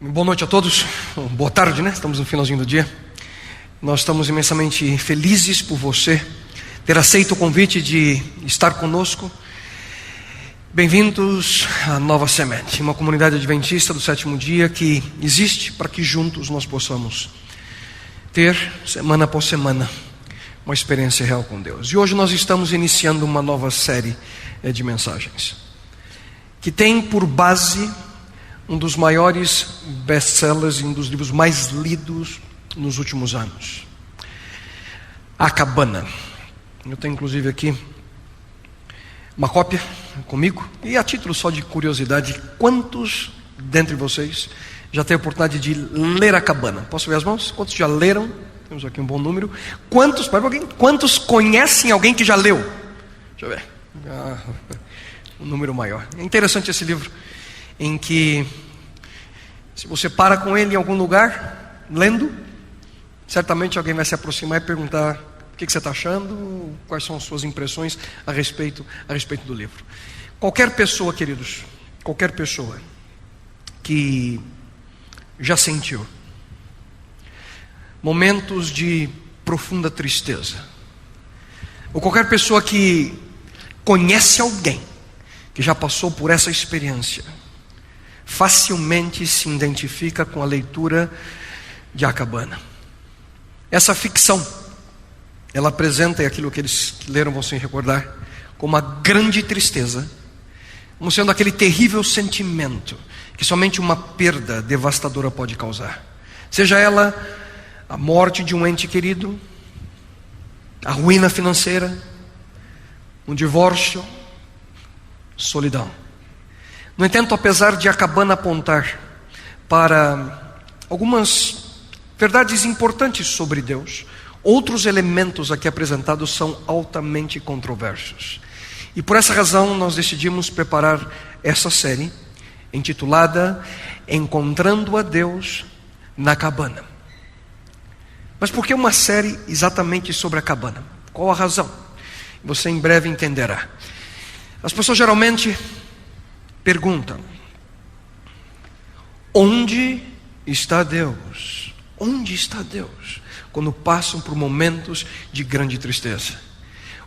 Boa noite a todos, boa tarde, né? Estamos no finalzinho do dia. Nós estamos imensamente felizes por você ter aceito o convite de estar conosco. Bem-vindos à Nova Semente, uma comunidade adventista do sétimo dia que existe para que juntos nós possamos ter, semana após semana, uma experiência real com Deus. E hoje nós estamos iniciando uma nova série de mensagens que tem por base um dos maiores best-sellers e um dos livros mais lidos nos últimos anos, A Cabana. Eu tenho inclusive aqui uma cópia comigo, e a título só de curiosidade, quantos dentre vocês já teve a oportunidade de ler A Cabana? Posso ver as mãos? Quantos já leram? Temos aqui um bom número. Quantos conhecem alguém que já leu? Deixa eu ver. Um número maior. É interessante esse livro, em que se você para com ele em algum lugar, lendo, certamente alguém vai se aproximar e perguntar: o que você está achando? Quais são as suas impressões a respeito do livro? Qualquer pessoa, queridos, qualquer pessoa que já sentiu momentos de profunda tristeza, ou qualquer pessoa que conhece alguém que já passou por essa experiência, facilmente se identifica com a leitura de A Cabana. Essa ficção, ela apresenta, e aquilo que eles que leram vão se recordar, como uma grande tristeza, como sendo aquele terrível sentimento que somente uma perda devastadora pode causar. Seja ela a morte de um ente querido, a ruína financeira, um divórcio, solidão. No entanto, apesar de A Cabana apontar para algumas verdades importantes sobre Deus, outros elementos aqui apresentados são altamente controversos. E por essa razão nós decidimos preparar essa série, intitulada Encontrando a Deus na Cabana. Mas por que uma série exatamente sobre a cabana? Qual a razão? Você em breve entenderá. As pessoas geralmente perguntam: onde está Deus? Onde está Deus? Quando passam por momentos de grande tristeza.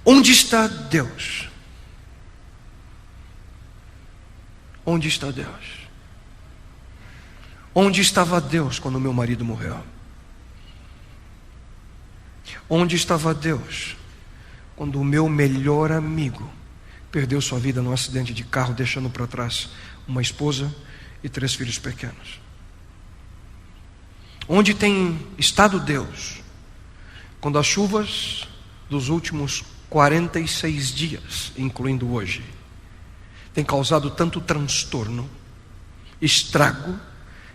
Onde está Deus? Onde está Deus? Onde estava Deus quando meu marido morreu? Onde estava Deus quando o meu melhor amigo perdeu sua vida num acidente de carro, deixando para trás uma esposa e 3 filhos pequenos? Onde tem estado Deus quando as chuvas dos últimos 46 dias, incluindo hoje, têm causado tanto transtorno, estrago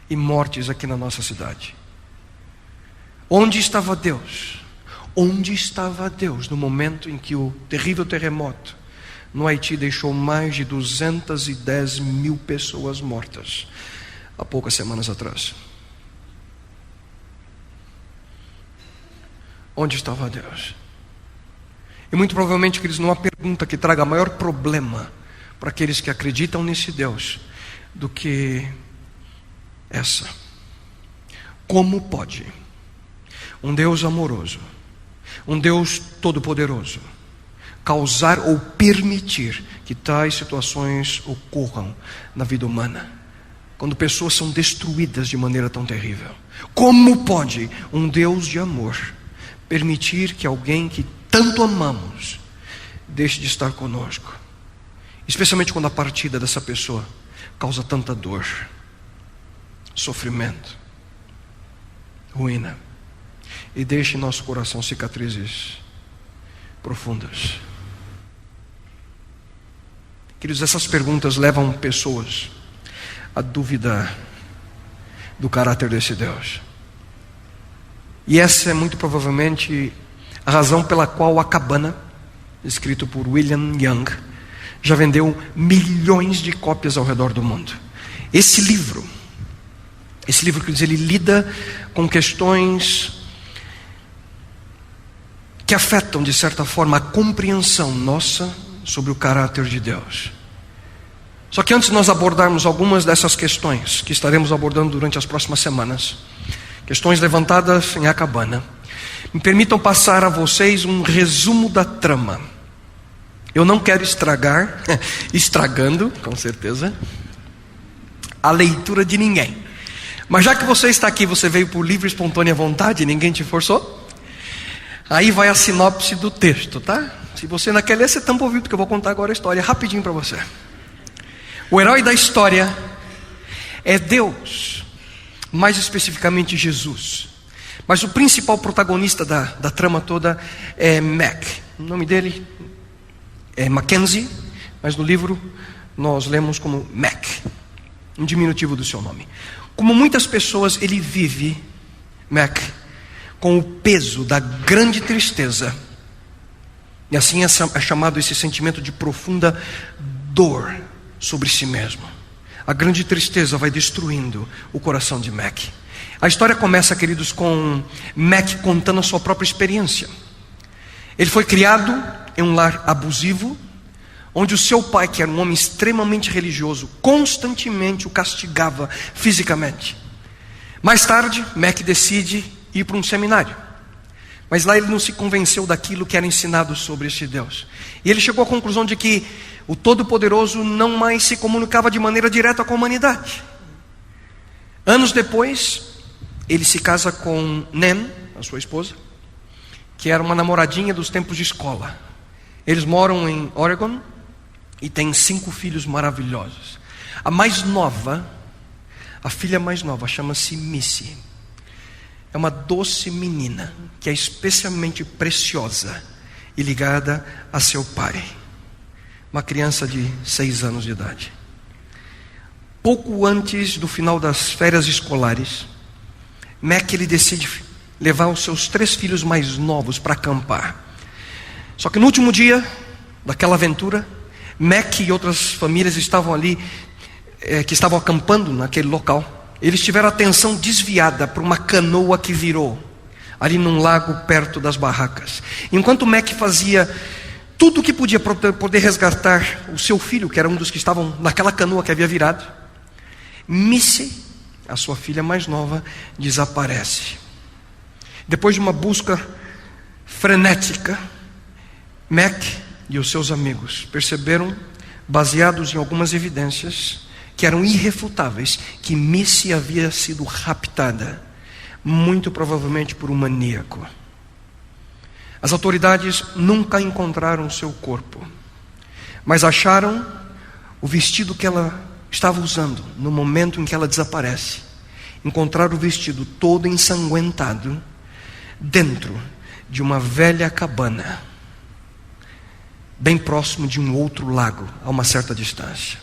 e mortes aqui na nossa cidade? Onde estava Deus? Onde estava Deus no momento em que o terrível terremoto no Haiti deixou mais de 210 mil pessoas mortas há poucas semanas atrás? Onde estava Deus? E muito provavelmente, queridos, não há pergunta que traga maior problema para aqueles que acreditam nesse Deus do que essa: como pode um Deus amoroso, um Deus todo-poderoso, causar ou permitir que tais situações ocorram na vida humana, quando pessoas são destruídas de maneira tão terrível? Como pode um Deus de amor permitir que alguém que tanto amamos deixe de estar conosco, especialmente quando a partida dessa pessoa causa tanta dor, sofrimento, ruína, e deixe em nosso coração cicatrizes profundas? Queridos, essas perguntas levam pessoas a duvidar do caráter desse Deus. E essa é muito provavelmente a razão pela qual A Cabana, escrito por William Young, já vendeu milhões de cópias ao redor do mundo. Esse livro, queridos, ele lida com questões que afetam de certa forma a compreensão nossa sobre o caráter de Deus. Só que antes de nós abordarmos algumas dessas questões que estaremos abordando durante as próximas semanas, questões levantadas em Acabana, me permitam passar a vocês um resumo da trama. Eu não quero estragar, estragando, com certeza, a leitura de ninguém. Mas já que você está aqui, você veio por livre e espontânea vontade, ninguém te forçou, aí vai a sinopse do texto, tá? Se você não quer ler, você tampa o ouvido, porque eu vou contar agora a história rapidinho para você. O herói da história é Deus, mais especificamente Jesus. Mas o principal protagonista da trama toda é Mac. O nome dele é Mackenzie, mas no livro nós lemos como Mac, um diminutivo do seu nome. Como muitas pessoas, ele vive, Mac, com o peso da grande tristeza. E assim é chamado esse sentimento de profunda dor sobre si mesmo. A grande tristeza vai destruindo o coração de Mac. A história começa, queridos, com Mac contando a sua própria experiência. Ele foi criado em um lar abusivo, onde o seu pai, que era um homem extremamente religioso, constantemente o castigava fisicamente. Mais tarde, Mac decide ir para um seminário. Mas lá ele não se convenceu daquilo que era ensinado sobre este Deus. E ele chegou à conclusão de que o Todo-Poderoso não mais se comunicava de maneira direta com a humanidade. Anos depois, ele se casa com Nan, a sua esposa, que era uma namoradinha dos tempos de escola. Eles moram em Oregon e têm 5 filhos maravilhosos. A mais nova, a filha mais nova, chama-se Missy. É uma doce menina que é especialmente preciosa e ligada a seu pai. Uma criança de 6 anos de idade. Pouco antes do final das férias escolares, Mac ele decide levar os seus 3 filhos mais novos para acampar. Só que no último dia daquela aventura, Mac e outras famílias estavam ali, que estavam acampando naquele local. Eles tiveram a atenção desviada por uma canoa que virou ali num lago perto das barracas. Enquanto Mac fazia tudo o que podia para poder resgatar o seu filho, que era um dos que estavam naquela canoa que havia virado, Missy, a sua filha mais nova, desaparece. Depois de uma busca frenética, Mac e os seus amigos perceberam, baseados em algumas evidências que eram irrefutáveis, que Missy havia sido raptada, muito provavelmente por um maníaco. As autoridades nunca encontraram seu corpo, mas acharam o vestido que ela estava usando no momento em que ela desaparece. Encontraram o vestido todo ensanguentado dentro de uma velha cabana, bem próximo de um outro lago, a uma certa distância.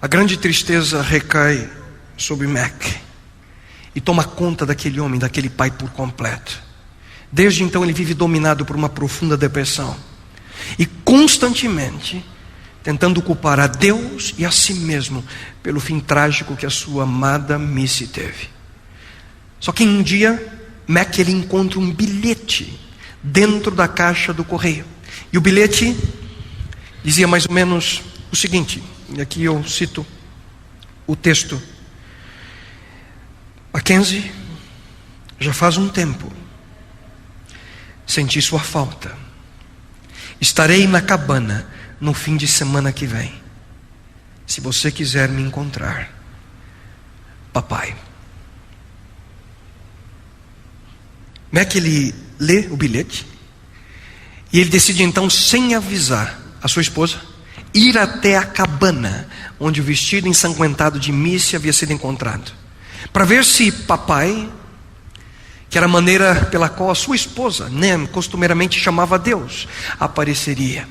A grande tristeza recai sobre Mac e toma conta daquele homem, daquele pai por completo. Desde então ele vive dominado por uma profunda depressão e constantemente tentando culpar a Deus e a si mesmo pelo fim trágico que a sua amada Missy teve. Só que um dia Mac ele encontra um bilhete dentro da caixa do correio, e o bilhete dizia mais ou menos o seguinte, e aqui eu cito o texto: Mackenzie, já faz um tempo senti sua falta. Estarei na cabana no fim de semana que vem. Se você quiser me encontrar, papai. Mac ele lê o bilhete e ele decide então, sem avisar a sua esposa, ir até a cabana onde o vestido ensanguentado de Missy havia sido encontrado, para ver se papai, que era a maneira pela qual a sua esposa, Nan, costumeiramente chamava a Deus, apareceria.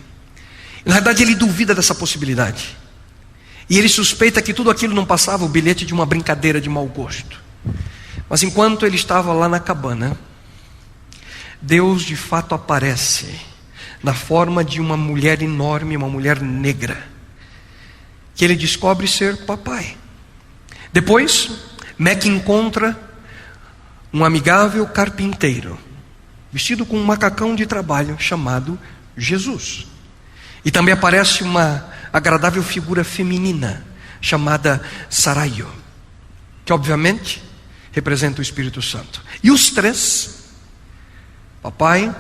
Na verdade ele duvida dessa possibilidade, e ele suspeita que tudo aquilo não passava o bilhete de uma brincadeira de mau gosto. Mas enquanto ele estava lá na cabana, Deus de fato aparece na forma de uma mulher enorme, uma mulher negra, que ele descobre ser papai. Depois Mac encontra um amigável carpinteiro, vestido com um macacão de trabalho chamado Jesus. E também aparece uma agradável figura feminina chamada Saraio, que obviamente representa o Espírito Santo. E os três, papai,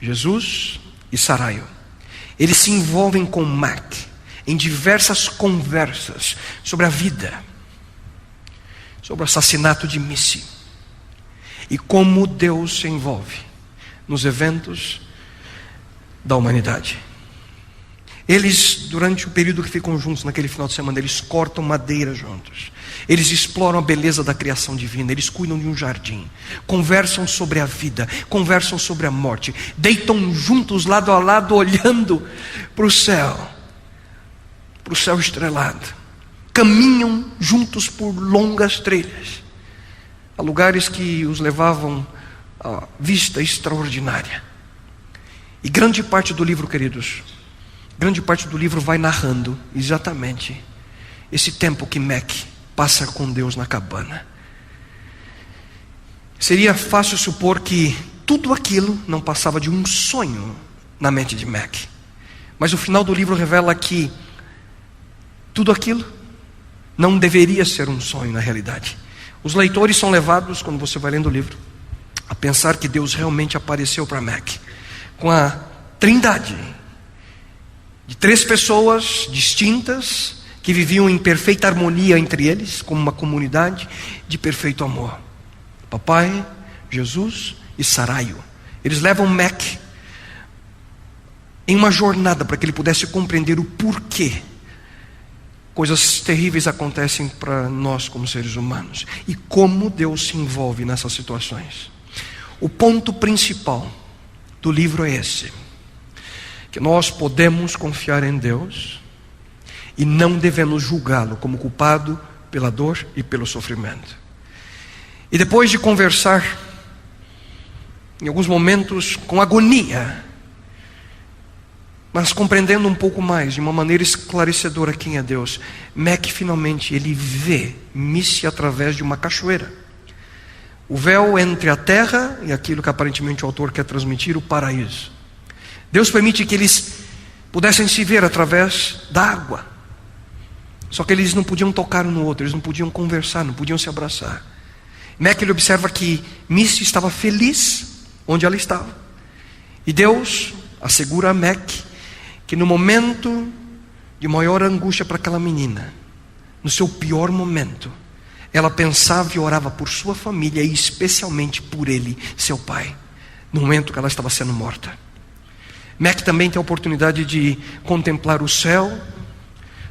Jesus e Saraio, eles se envolvem com Mac em diversas conversas sobre a vida, sobre o assassinato de Missy, e como Deus se envolve nos eventos da humanidade. Eles, durante o período que ficam juntos naquele final de semana, eles cortam madeira juntos, eles exploram a beleza da criação divina, eles cuidam de um jardim, conversam sobre a vida, conversam sobre a morte, deitam juntos lado a lado olhando para o céu estrelado, caminham juntos por longas trilhas, a lugares que os levavam a vista extraordinária. E grande parte do livro, queridos, grande parte do livro vai narrando exatamente esse tempo que Mac passa com Deus na cabana. Seria fácil supor que tudo aquilo não passava de um sonho na mente de Mac, mas o final do livro revela que tudo aquilo não deveria ser um sonho na realidade. Os leitores são levados, quando você vai lendo o livro, a pensar que Deus realmente apareceu para Mac com a trindade de três pessoas distintas que viviam em perfeita harmonia entre eles, como uma comunidade de perfeito amor. Papai, Jesus e Saraio. Eles levam Mac em uma jornada para que ele pudesse compreender o porquê coisas terríveis acontecem para nós como seres humanos e como Deus se envolve nessas situações. O ponto principal do livro é esse: que nós podemos confiar em Deus e não devemos julgá-lo como culpado pela dor e pelo sofrimento. E depois de conversar, em alguns momentos com agonia, mas compreendendo um pouco mais, de uma maneira esclarecedora quem é Deus, Mac finalmente ele vê Missy através de uma cachoeira. O véu entre a terra e aquilo que aparentemente o autor quer transmitir, o paraíso. Deus permite que eles pudessem se ver através da água. Só que eles não podiam tocar um no outro, eles não podiam conversar, não podiam se abraçar. Mac ele observa que Missy estava feliz onde ela estava. E Deus assegura a Mac que no momento de maior angústia para aquela menina, no seu pior momento, ela pensava e orava por sua família e especialmente por ele, seu pai, no momento que ela estava sendo morta. Mac também tem a oportunidade de contemplar o céu.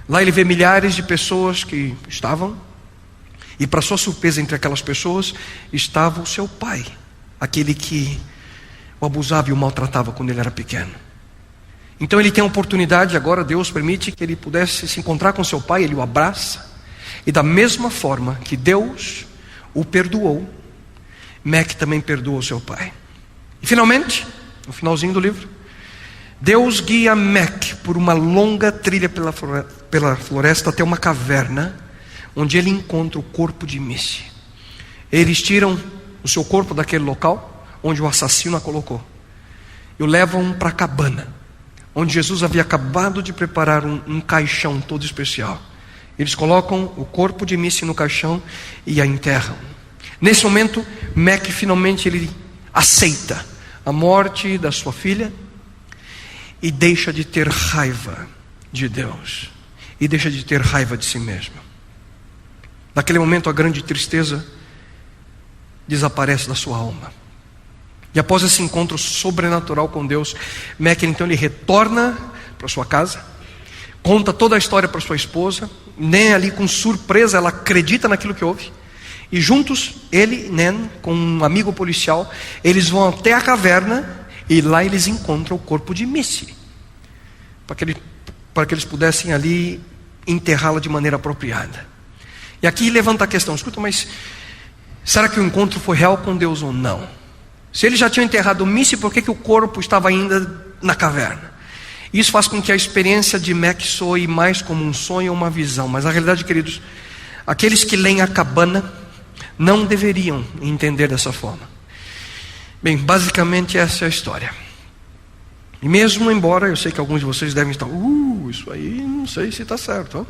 Lá ele vê milhares de pessoas que estavam, e para sua surpresa, entre aquelas pessoas estava o seu pai, aquele que o abusava e o maltratava quando ele era pequeno. Então ele tem a oportunidade, agora Deus permite que ele pudesse se encontrar com seu pai, ele o abraça, e da mesma forma que Deus o perdoou, Mac também perdoou seu pai. E finalmente, no finalzinho do livro, Deus guia Mac por uma longa trilha pela floresta até uma caverna, onde ele encontra o corpo de Missy. Eles tiram o seu corpo daquele local onde o assassino a colocou e o levam para a cabana, onde Jesus havia acabado de preparar um caixão todo especial. Eles colocam o corpo de Missy no caixão e a enterram. Nesse momento, Mac finalmente ele aceita a morte da sua filha e deixa de ter raiva de Deus e deixa de ter raiva de si mesmo. Naquele momento a grande tristeza desaparece da sua alma. E após esse encontro sobrenatural com Deus, Mac então ele retorna para sua casa, conta toda a história para sua esposa. Nem ali com surpresa ela acredita naquilo que ouve. E juntos, ele, Nen, com um amigo policial, eles vão até a caverna e lá eles encontram o corpo de Missy, para que eles pudessem ali enterrá-la de maneira apropriada. E aqui levanta a questão: escuta, mas será que o encontro foi real com Deus ou não? Se eles já tinham enterrado Missy, por que o corpo estava ainda na caverna? Isso faz com que a experiência de Mac soe mais como um sonho ou uma visão. Mas a realidade, queridos, aqueles que leem a cabana não deveriam entender dessa forma. Bem, basicamente essa é a história. E mesmo embora eu sei que alguns de vocês devem estar, isso aí não sei se está certo. Ó.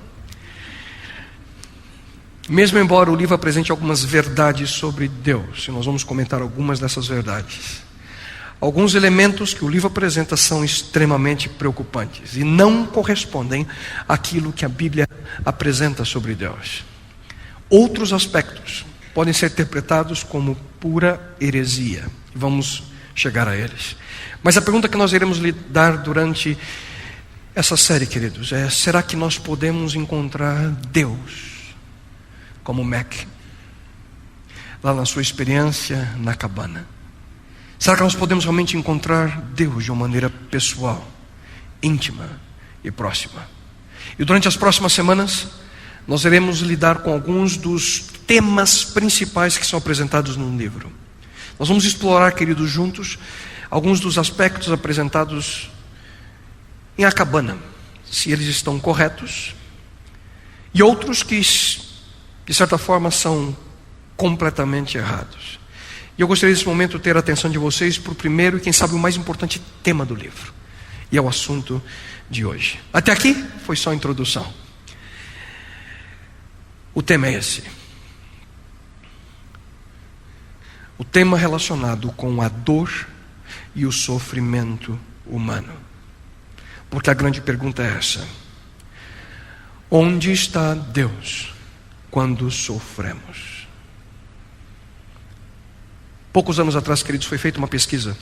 Mesmo embora o livro apresente algumas verdades sobre Deus, e nós vamos comentar algumas dessas verdades, alguns elementos que o livro apresenta são extremamente preocupantes e não correspondem àquilo que a Bíblia apresenta sobre Deus. Outros aspectos podem ser interpretados como pura heresia. Vamos chegar a eles. Mas a pergunta que nós iremos lidar durante essa série, queridos, é: será que nós podemos encontrar Deus como Mac, lá na sua experiência na cabana? Será que nós podemos realmente encontrar Deus de uma maneira pessoal, íntima e próxima? E durante as próximas semanas nós iremos lidar com alguns dos temas principais que são apresentados no livro. Nós vamos explorar, queridos, juntos, alguns dos aspectos apresentados em A Cabana, se eles estão corretos, e outros que, de certa forma, são completamente errados. E eu gostaria nesse momento de ter a atenção de vocês para o primeiro e, quem sabe, o mais importante tema do livro, e é o assunto de hoje. Até aqui foi só a introdução. O tema é esse. O tema relacionado com a dor e o sofrimento humano. Porque a grande pergunta é essa: onde está Deus quando sofremos? Poucos anos atrás, queridos, foi feita uma pesquisa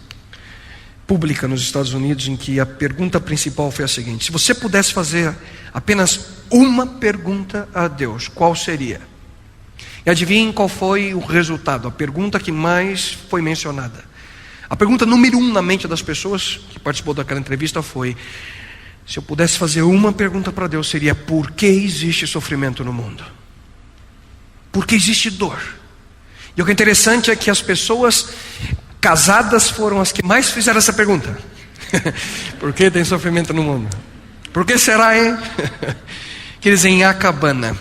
pública nos Estados Unidos em que a pergunta principal foi a seguinte: se você pudesse fazer apenas uma pergunta a Deus, qual seria? E adivinhem qual foi o resultado, a pergunta que mais foi mencionada. A pergunta número 1 na mente das pessoas que participou daquela entrevista foi: se eu pudesse fazer uma pergunta para Deus, seria: por que existe sofrimento no mundo? Por que existe dor? E o que é interessante é que as pessoas casadas foram as que mais fizeram essa pergunta. Por que tem sofrimento no mundo? Por que será, hein? Que eles em A Cabana,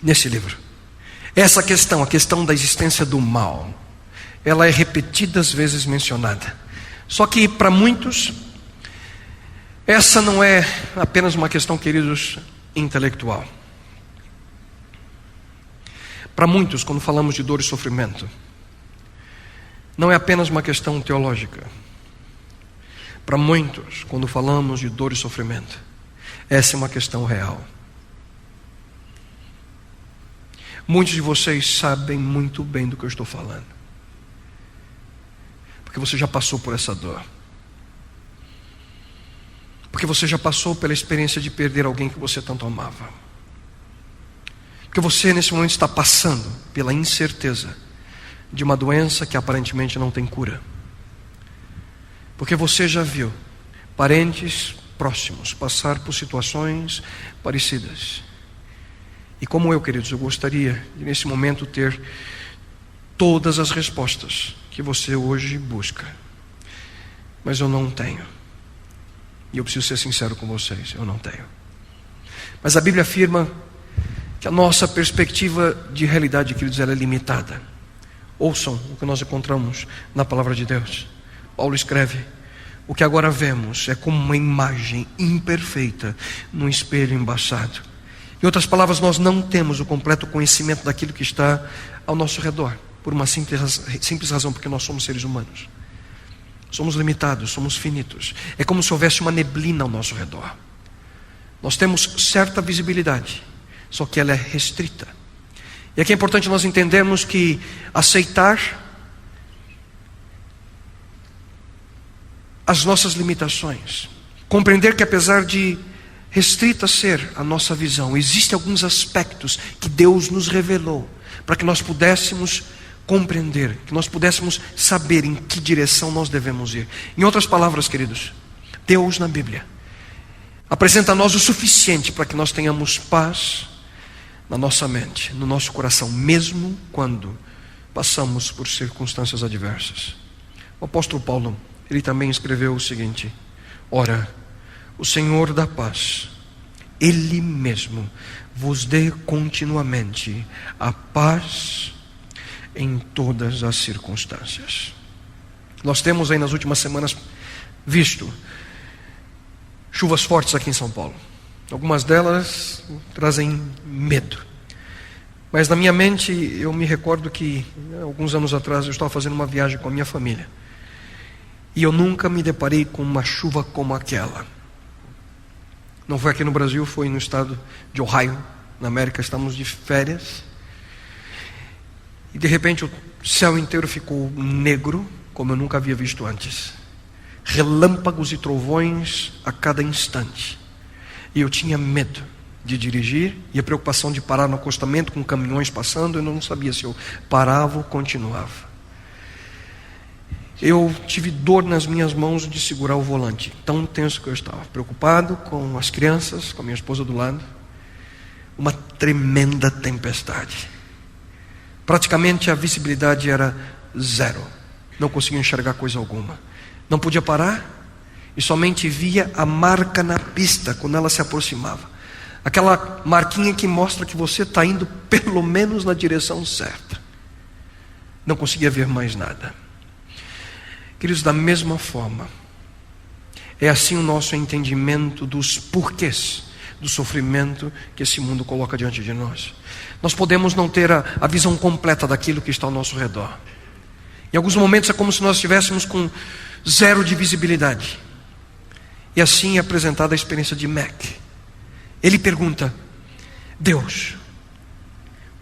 nesse livro, essa questão, a questão da existência do mal, ela é repetidas vezes mencionada. Só que para muitos, essa não é apenas uma questão, queridos, intelectual. Para muitos, quando falamos de dor e sofrimento, não é apenas uma questão teológica. Para muitos, quando falamos de dor e sofrimento, essa é uma questão real. Muitos de vocês sabem muito bem do que eu estou falando, porque você já passou por essa dor, porque você já passou pela experiência de perder alguém que você tanto amava, porque você nesse momento está passando pela incerteza de uma doença que aparentemente não tem cura, porque você já viu parentes próximos passar por situações parecidas. E como eu, queridos, eu gostaria de nesse momento ter todas as respostas que você hoje busca, mas eu não tenho. E eu preciso ser sincero com vocês, eu não tenho. Mas a Bíblia afirma que a nossa perspectiva de realidade, queridos, ela é limitada. Ouçam o que nós encontramos na palavra de Deus. Paulo escreve: o que agora vemos é como uma imagem imperfeita num espelho embaçado. Em outras palavras, nós não temos o completo conhecimento daquilo que está ao nosso redor, por uma simples razão, porque nós somos seres humanos. Somos limitados, somos finitos. É como se houvesse uma neblina ao nosso redor. Nós temos certa visibilidade, só que ela é restrita. E aqui é importante nós entendermos que aceitar as nossas limitações, compreender que apesar de restrita ser a nossa visão, existem alguns aspectos que Deus nos revelou para que nós pudéssemos compreender, que nós pudéssemos saber em que direção nós devemos ir. Em outras palavras, queridos, Deus na Bíblia apresenta a nós o suficiente para que nós tenhamos paz na nossa mente, no nosso coração, mesmo quando passamos por circunstâncias adversas. O apóstolo Paulo, ele também escreveu o seguinte: ora, o Senhor da paz, Ele mesmo vos dê continuamente a paz em todas as circunstâncias. Nós temos aí nas últimas semanas visto chuvas fortes aqui em São Paulo. Algumas delas trazem medo. Mas na minha mente eu me recordo que alguns anos atrás eu estava fazendo uma viagem com a minha família. E eu nunca me deparei com uma chuva como aquela. Não foi aqui no Brasil, foi no estado de Ohio, na América. Estamos de férias. E de repente o céu inteiro ficou negro, como eu nunca havia visto antes. Relâmpagos e trovões a cada instante. E eu tinha medo de dirigir e a preocupação de parar no acostamento com caminhões passando. Eu não sabia se eu parava ou continuava. Eu tive dor nas minhas mãos de segurar o volante, tão tenso que eu estava, preocupado com as crianças, com a minha esposa do lado. Uma tremenda tempestade. Praticamente a visibilidade era zero. Não conseguia enxergar coisa alguma. Não podia parar e somente via a marca na pista quando ela se aproximava. Aquela marquinha que mostra que você está indo pelo menos na direção certa. Não conseguia ver mais nada. Queridos, da mesma forma, é assim o nosso entendimento dos porquês do sofrimento que esse mundo coloca diante de nós. Nós podemos não ter a visão completa daquilo que está ao nosso redor. Em alguns momentos é como se nós estivéssemos com zero de visibilidade. E assim é apresentada a experiência de Mac. Ele pergunta: Deus,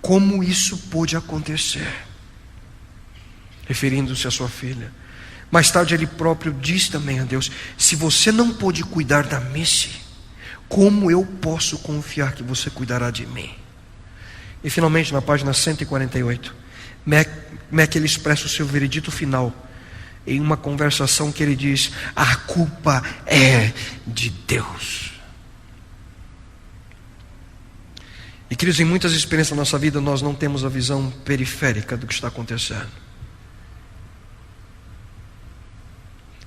como isso pôde acontecer? Referindo-se à sua filha. Mais tarde ele próprio diz também a Deus: se você não pôde cuidar da Missy, como eu posso confiar que você cuidará de mim? E finalmente na página 148, Mac ele expressa o seu veredito final em uma conversação que ele diz: a culpa é de Deus. E queridos, em muitas experiências da nossa vida nós não temos a visão periférica do que está acontecendo.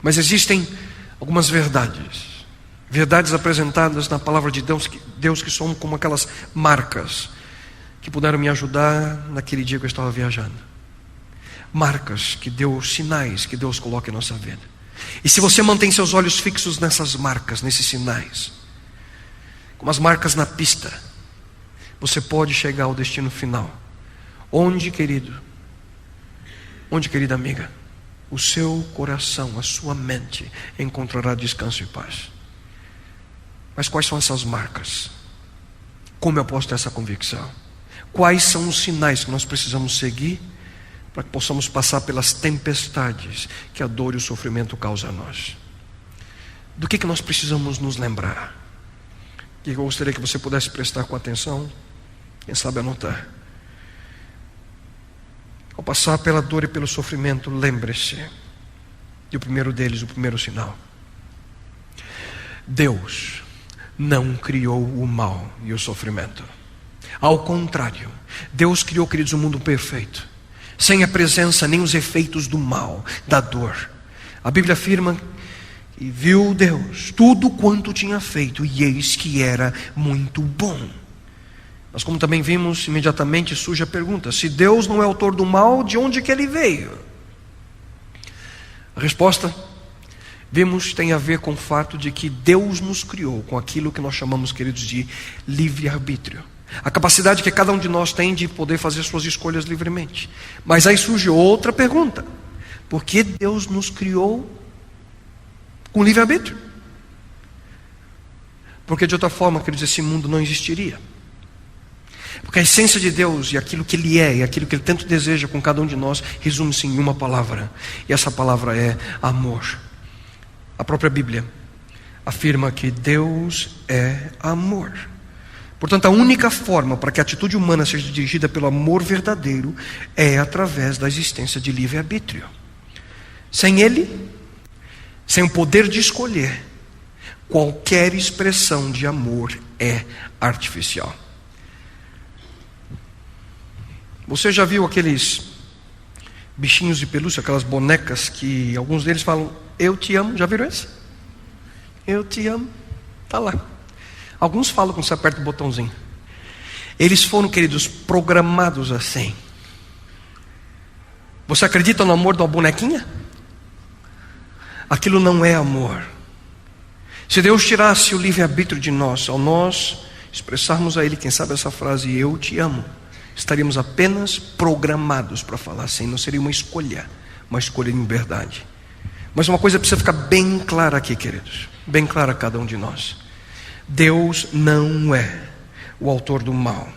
Mas existem algumas verdades apresentadas na palavra de Deus que são como aquelas marcas que puderam me ajudar naquele dia que eu estava viajando. Marcas que Deus, sinais que Deus coloca em nossa vida. E se você mantém seus olhos fixos nessas marcas, nesses sinais, como as marcas na pista, você pode chegar ao destino final. Onde, querido? Onde, querida amiga? O seu coração, a sua mente encontrará descanso e paz. Mas quais são essas marcas? Como eu posso ter essa convicção? Quais são os sinais que nós precisamos seguir para que possamos passar pelas tempestades que a dor e o sofrimento causam a nós? Do que nós precisamos nos lembrar? E eu gostaria que você pudesse prestar com atenção, quem sabe anotar. Ao passar pela dor e pelo sofrimento, lembre-se de o primeiro deles, o primeiro sinal. Deus não criou o mal e o sofrimento. Ao contrário, Deus criou, queridos, um mundo perfeito, sem a presença nem os efeitos do mal, da dor. A Bíblia afirma que viu Deus tudo quanto tinha feito, e eis que era muito bom. Mas como também vimos, imediatamente surge a pergunta: se Deus não é autor do mal, de onde que ele veio? A resposta, vimos, tem a ver com o fato de que Deus nos criou com aquilo que nós chamamos, queridos, de livre-arbítrio. A capacidade que cada um de nós tem de poder fazer suas escolhas livremente. Mas aí surge outra pergunta: por que Deus nos criou com livre-arbítrio? Porque de outra forma, queridos, esse mundo não existiria. Porque a essência de Deus e aquilo que Ele é e aquilo que Ele tanto deseja com cada um de nós resume-se em uma palavra. E essa palavra é amor. A própria Bíblia afirma que Deus é amor. Portanto, a única forma para que a atitude humana seja dirigida pelo amor verdadeiro é através da existência de livre-arbítrio. Sem ele, sem o poder de escolher, qualquer expressão de amor é artificial. Você já viu aqueles bichinhos de pelúcia, aquelas bonecas que alguns deles falam: eu te amo? Já viram esse? Eu te amo. Está lá. Alguns falam quando você aperta o botãozinho. Eles foram, queridos, programados assim. Você acredita no amor de uma bonequinha? Aquilo não é amor. Se Deus tirasse o livre-arbítrio de nós, ao nós expressarmos a Ele, quem sabe essa frase, eu te amo, estaríamos apenas programados para falar assim, não seria uma escolha em verdade. Mas uma coisa precisa ficar bem clara aqui, queridos, bem clara a cada um de nós: Deus não é o autor do mal.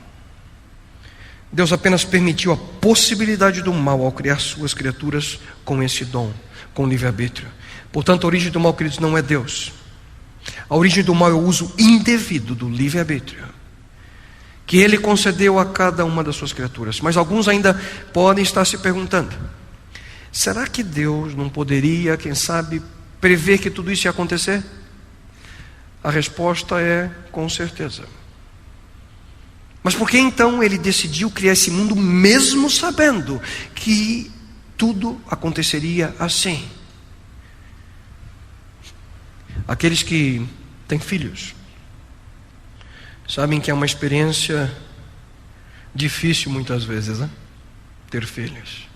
Deus apenas permitiu a possibilidade do mal ao criar suas criaturas com esse dom, com livre-arbítrio. Portanto, a origem do mal, queridos, não é Deus. A origem do mal é o uso indevido do livre-arbítrio que Ele concedeu a cada uma das suas criaturas. Mas alguns ainda podem estar se perguntando: será que Deus não poderia, quem sabe, prever que tudo isso ia acontecer? A resposta é: com certeza. Mas por que então Ele decidiu criar esse mundo, mesmo sabendo que tudo aconteceria assim? Aqueles que têm filhos sabem que é uma experiência difícil muitas vezes, né? Ter filhos.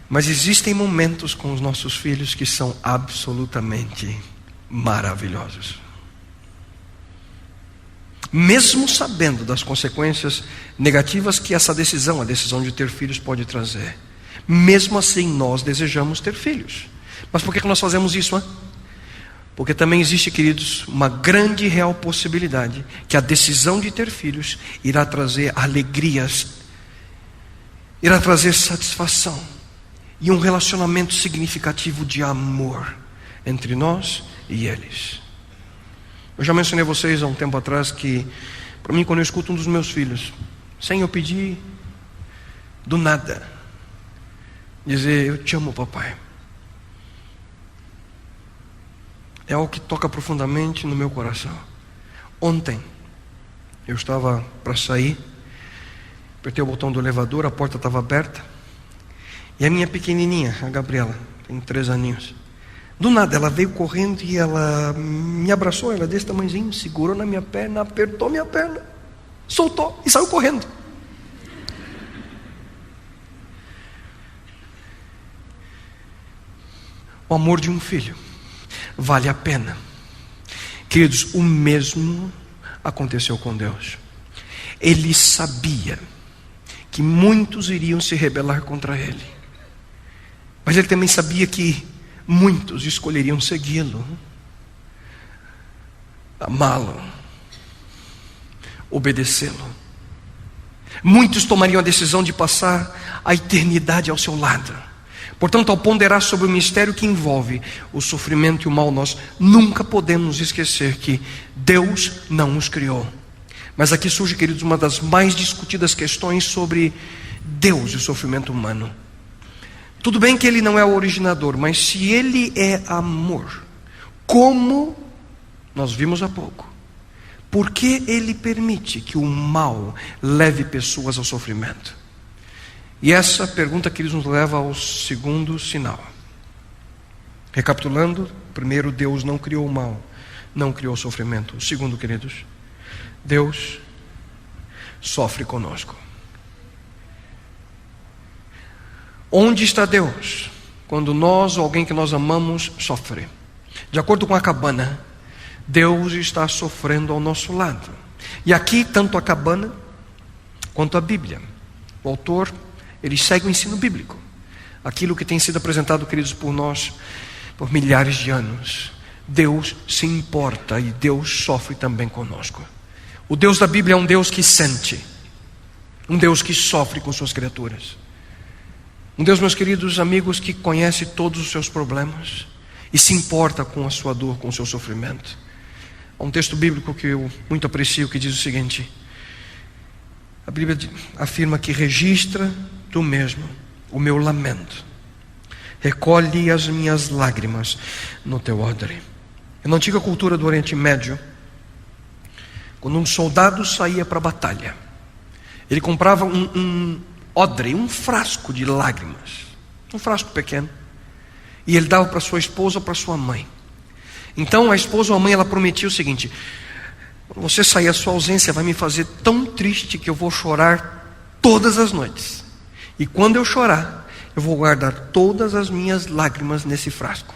Mas existem momentos com os nossos filhos que são absolutamente maravilhosos. Mesmo sabendo das consequências negativas que essa decisão, a decisão de ter filhos, pode trazer, mesmo assim nós desejamos ter filhos. Mas por que nós fazemos isso, hein? Porque também existe, queridos, uma grande e real possibilidade que a decisão de ter filhos irá trazer alegrias, irá trazer satisfação e um relacionamento significativo de amor entre nós e eles. Eu já mencionei a vocês há um tempo atrás que, para mim, quando eu escuto um dos meus filhos, sem eu pedir, do nada, dizer: eu te amo, papai, é algo que toca profundamente no meu coração. Ontem, eu estava para sair, apertei o botão do elevador, a porta estava aberta, e a minha pequenininha, a Gabriela, tem 3 aninhos, do nada ela veio correndo e ela me abraçou, ela desse tamanhozinho, segurou na minha perna, apertou minha perna, soltou e saiu correndo. O amor de um filho vale a pena. Queridos, o mesmo aconteceu com Deus. Ele sabia que muitos iriam se rebelar contra Ele, mas Ele também sabia que muitos escolheriam segui-lo, amá-lo, obedecê-lo. Muitos tomariam a decisão de passar a eternidade ao seu lado. Portanto, ao ponderar sobre o mistério que envolve o sofrimento e o mal, nós nunca podemos esquecer que Deus não os criou. Mas aqui surge, queridos, uma das mais discutidas questões sobre Deus e o sofrimento humano. Tudo bem que Ele não é o originador, mas se Ele é amor, como nós vimos há pouco, por que Ele permite que o mal leve pessoas ao sofrimento? E essa pergunta, queridos, nos leva ao segundo sinal. Recapitulando: primeiro, Deus não criou o mal, não criou o sofrimento. O segundo, queridos, Deus sofre conosco. Onde está Deus quando nós ou alguém que nós amamos sofre? De acordo com a cabana, Deus está sofrendo ao nosso lado. E aqui, tanto a cabana quanto a Bíblia, o autor, ele segue o ensino bíblico, aquilo que tem sido apresentado, queridos, por nós por milhares de anos. Deus se importa e Deus sofre também conosco. O Deus da Bíblia é um Deus que sente, um Deus que sofre com suas criaturas, um Deus, meus queridos amigos, que conhece todos os seus problemas e se importa com a sua dor, com o seu sofrimento. Há um texto bíblico que eu muito aprecio, que diz o seguinte: a Bíblia afirma que registra tu mesmo o meu lamento, recolhe as minhas lágrimas no teu odre. Na antiga cultura do Oriente Médio, quando um soldado saía para a batalha, ele comprava um odre, um frasco de lágrimas, um frasco pequeno, e ele dava para sua esposa ou para sua mãe. Então a esposa ou a mãe, ela prometia o seguinte: quando você sair, a sua ausência vai me fazer tão triste que eu vou chorar todas as noites, e quando eu chorar, eu vou guardar todas as minhas lágrimas nesse frasco.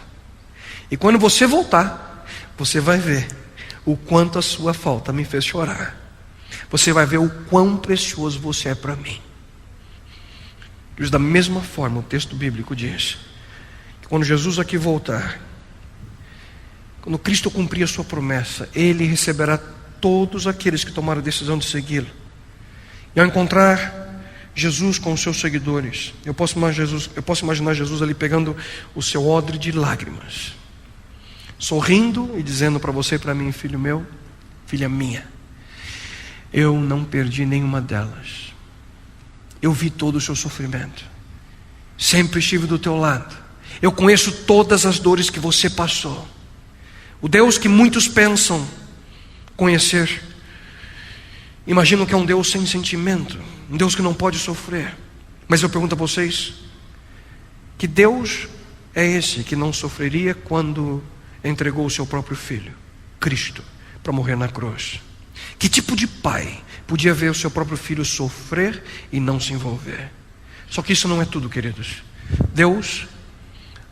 E quando você voltar, você vai ver o quanto a sua falta me fez chorar. Você vai ver o quão precioso você é para mim. E da mesma forma, o texto bíblico diz que quando Jesus aqui voltar, quando Cristo cumprir a sua promessa, Ele receberá todos aqueles que tomaram a decisão de segui-lo. E ao encontrar Jesus com os seus seguidores, eu posso imaginar Jesus ali pegando o seu odre de lágrimas, sorrindo e dizendo para você e para mim: filho meu, filha minha, eu não perdi nenhuma delas. Eu vi todo o seu sofrimento, sempre estive do teu lado. Eu conheço todas as dores que você passou. O Deus que muitos pensam conhecer, imaginam que é um Deus sem sentimento, um Deus que não pode sofrer. Mas eu pergunto a vocês: que Deus é esse que não sofreria quando entregou o seu próprio filho, Cristo, para morrer na cruz? Que tipo de pai podia ver o seu próprio filho sofrer e não se envolver? Só que isso não é tudo, queridos. Deus,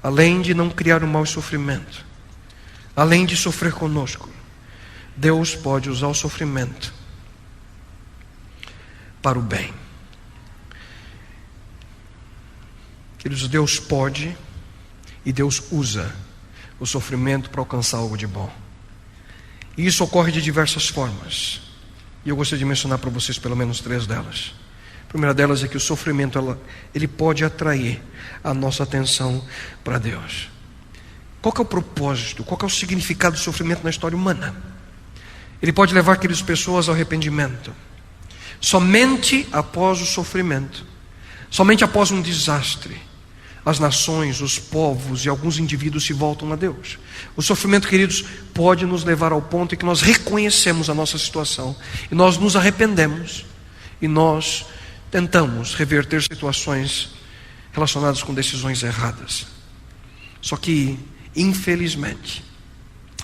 além de não criar o mal e sofrimento, além de sofrer conosco, Deus pode usar o sofrimento para o bem. Queridos, Deus pode e Deus usa o sofrimento para alcançar algo de bom. E isso ocorre de diversas formas. E eu gostaria de mencionar para vocês pelo menos 3 delas. A primeira delas é que o sofrimento ele pode atrair a nossa atenção para Deus. Qual que é o propósito? Qual que é o significado do sofrimento na história humana? Ele pode levar aquelas pessoas ao arrependimento. Somente após o sofrimento, somente após um desastre, as nações, os povos e alguns indivíduos se voltam a Deus. O sofrimento, queridos, pode nos levar ao ponto em que nós reconhecemos a nossa situação e nós nos arrependemos e nós tentamos reverter situações relacionadas com decisões erradas. Só que, infelizmente,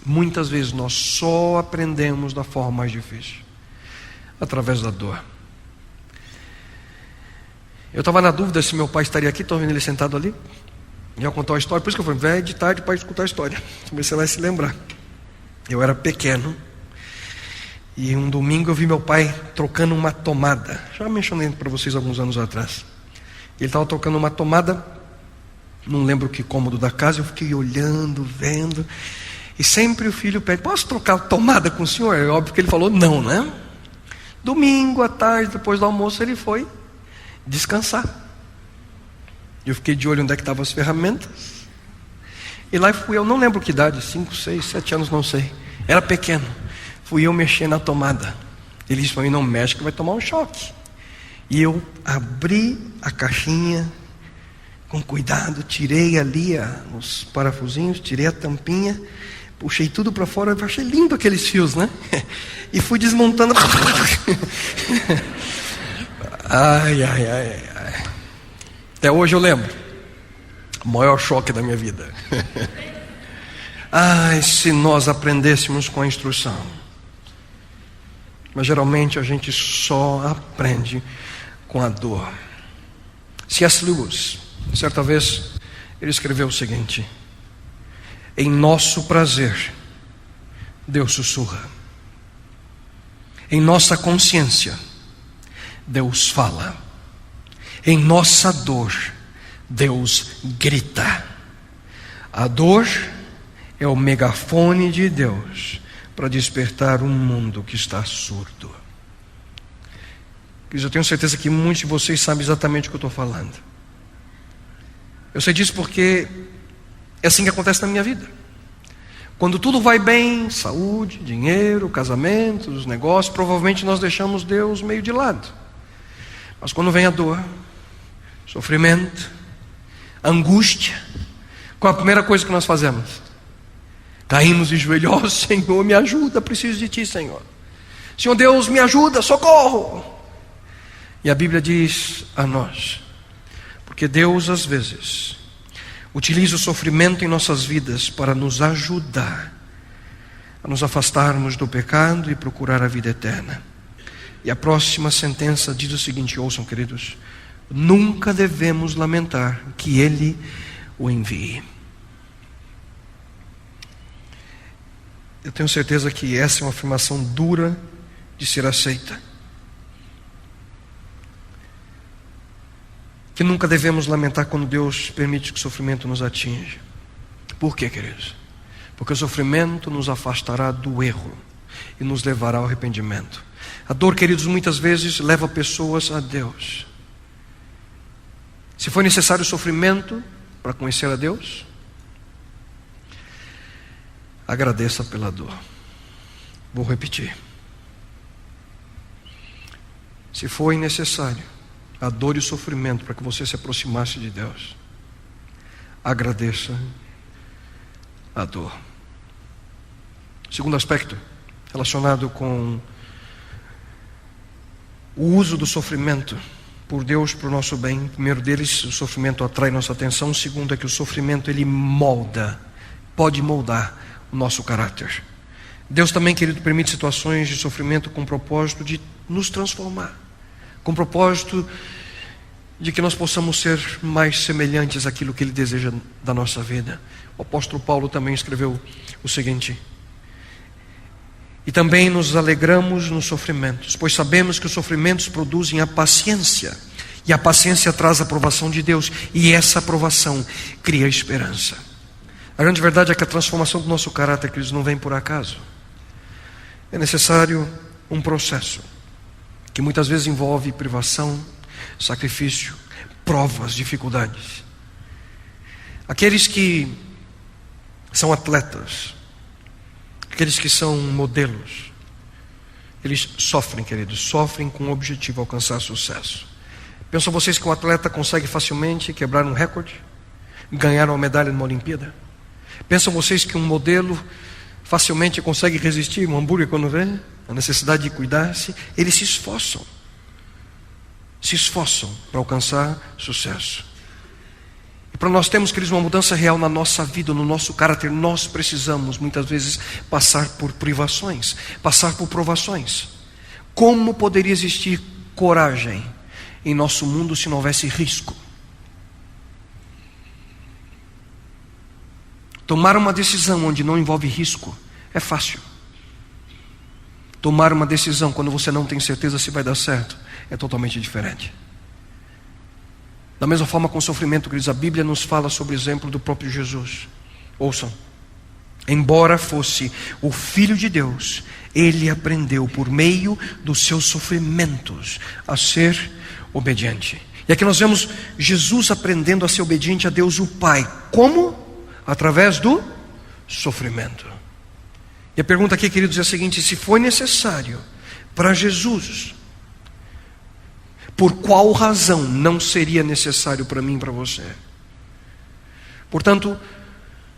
muitas vezes nós só aprendemos da forma mais difícil, através da dor. Eu estava na dúvida se meu pai estaria aqui, estou vendo ele sentado ali, e ia contar uma história. Por isso que eu falei: vai de tarde para escutar a história, ver se você vai se lembrar. Eu era pequeno, e um domingo eu vi meu pai trocando uma tomada. Já mencionei para vocês alguns anos atrás. Ele estava trocando uma tomada, não lembro que cômodo da casa. Eu fiquei olhando, vendo, e sempre o filho pede: posso trocar a tomada com o senhor? É óbvio que ele falou não, né? Domingo à tarde, depois do almoço, ele foi descansar. Eu fiquei de olho onde é que estavam as ferramentas. E lá fui eu, não lembro que idade, 5, 6, 7 anos, não sei. Era pequeno. Fui eu mexer na tomada. Ele disse para mim: não mexe que vai tomar um choque. E eu abri a caixinha com cuidado, tirei ali os parafusinhos, tirei a tampinha, puxei tudo para fora. Eu achei lindo aqueles fios, né? E fui desmontando. Ai. Até hoje eu lembro. O maior choque da minha vida. Ai, se nós aprendêssemos com a instrução. Mas geralmente a gente só aprende com a dor. C.S. Lewis, certa vez, ele escreveu o seguinte: em nosso prazer, Deus sussurra. Em nossa consciência, Deus fala. Em nossa dor, Deus grita. A dor é o megafone de Deus para despertar um mundo que está surdo. Eu tenho certeza que muitos de vocês sabem exatamente o que eu estou falando. Eu sei disso porque é assim que acontece na minha vida. Quando tudo vai bem, saúde, dinheiro, casamentos, negócios, provavelmente nós deixamos Deus meio de lado. Mas quando vem a dor, sofrimento, angústia, qual a primeira coisa que nós fazemos? Caímos de joelho: ó Senhor, me ajuda, preciso de Ti, Senhor. Senhor Deus, me ajuda, socorro. E a Bíblia diz a nós, porque Deus às vezes utiliza o sofrimento em nossas vidas para nos ajudar a nos afastarmos do pecado e procurar a vida eterna. E a próxima sentença diz o seguinte: ouçam, queridos: nunca devemos lamentar que Ele o envie. eu tenho certeza que essa é uma afirmação dura de ser aceita. Que nunca devemos lamentar quando Deus permite que o sofrimento nos atinja. Por quê, queridos? Porque o sofrimento nos afastará do erro e nos levará ao arrependimento. A dor, queridos, muitas vezes leva pessoas a Deus. Se foi necessário sofrimento para conhecer a Deus, agradeça pela dor. Vou repetir. Se foi necessário a dor e o sofrimento para que você se aproximasse de Deus, agradeça a dor. Segundo aspecto, relacionado com o uso do sofrimento por Deus para o nosso bem. Primeiro deles, o sofrimento atrai nossa atenção. O segundo é que o sofrimento, ele pode moldar o nosso caráter. Deus também, querido, permite situações de sofrimento com o propósito de nos transformar, com o propósito de que nós possamos ser mais semelhantes àquilo que Ele deseja da nossa vida. O apóstolo Paulo também escreveu o seguinte: e também nos alegramos nos sofrimentos, pois sabemos que os sofrimentos produzem a paciência, e a paciência traz a aprovação de Deus, e essa aprovação cria esperança. A grande verdade é que a transformação do nosso caráter, queridos, não vem por acaso. É necessário um processo que muitas vezes envolve privação, sacrifício, provas, dificuldades. Aqueles que são atletas, aqueles que são modelos, eles sofrem, queridos, sofrem com o objetivo de alcançar sucesso. Pensam vocês que um atleta consegue facilmente quebrar um recorde, ganhar uma medalha numa Olimpíada? Pensam vocês que um modelo facilmente consegue resistir um hambúrguer quando vê a necessidade de cuidar-se? Eles se esforçam para alcançar sucesso. E para nós termos, queridos, uma mudança real na nossa vida, no nosso caráter, nós precisamos muitas vezes passar por privações, passar por provações. Como poderia existir coragem em nosso mundo se não houvesse risco? Tomar uma decisão onde não envolve risco é fácil. Tomar uma decisão quando você não tem certeza se vai dar certo é totalmente diferente. Da mesma forma com o sofrimento, queridos, a Bíblia nos fala sobre o exemplo do próprio Jesus. Ouçam: embora fosse o Filho de Deus, Ele aprendeu por meio dos seus sofrimentos a ser obediente. E aqui nós vemos Jesus aprendendo a ser obediente a Deus o Pai. Como? Através do sofrimento. E a pergunta aqui, queridos, é a seguinte: se foi necessário para Jesus, por qual razão não seria necessário para mim e para você? Portanto,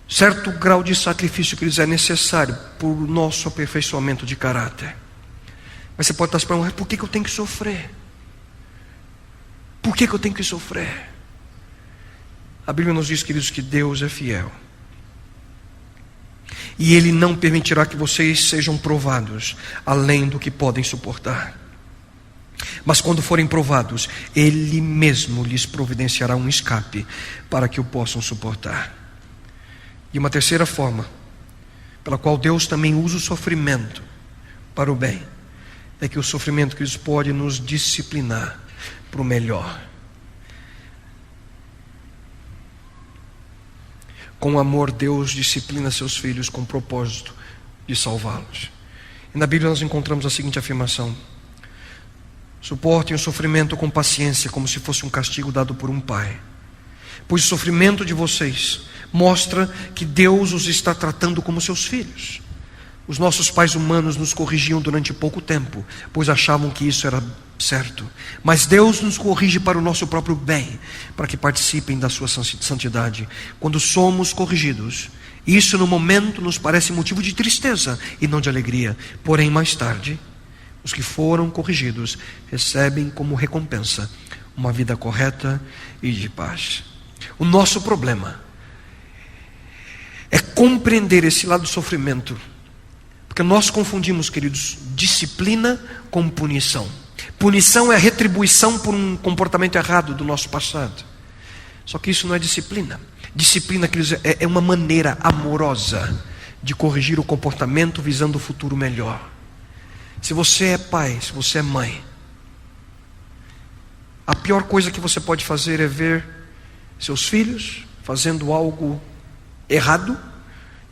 certo grau de sacrifício, queridos, é necessário para o nosso aperfeiçoamento de caráter. Mas você pode estar se perguntando: por que eu tenho que sofrer? Por que eu tenho que sofrer? A Bíblia nos diz, queridos, que Deus é fiel, e Ele não permitirá que vocês sejam provados além do que podem suportar. Mas quando forem provados, Ele mesmo lhes providenciará um escape para que o possam suportar. E uma terceira forma pela qual Deus também usa o sofrimento para o bem é que o sofrimento, queridos, pode nos disciplinar para o melhor. Com amor, Deus disciplina seus filhos com o propósito de salvá-los. E na Bíblia nós encontramos a seguinte afirmação: suportem o sofrimento com paciência, como se fosse um castigo dado por um pai, pois o sofrimento de vocês mostra que Deus os está tratando como seus filhos. Os nossos pais humanos nos corrigiam durante pouco tempo, pois achavam que isso era certo. Mas Deus nos corrige para o nosso próprio bem, para que participem da sua santidade. Quando somos corrigidos, isso no momento nos parece motivo de tristeza e não de alegria. Porém, mais tarde, os que foram corrigidos recebem como recompensa uma vida correta e de paz. O nosso problema é compreender esse lado do sofrimento, porque nós confundimos, queridos, disciplina com punição. Punição é a retribuição por um comportamento errado do nosso passado. Só que isso não é disciplina. Disciplina, queridos, é uma maneira amorosa de corrigir o comportamento visando o futuro melhor. Se você é pai, se você é mãe, a pior coisa que você pode fazer é ver seus filhos fazendo algo errado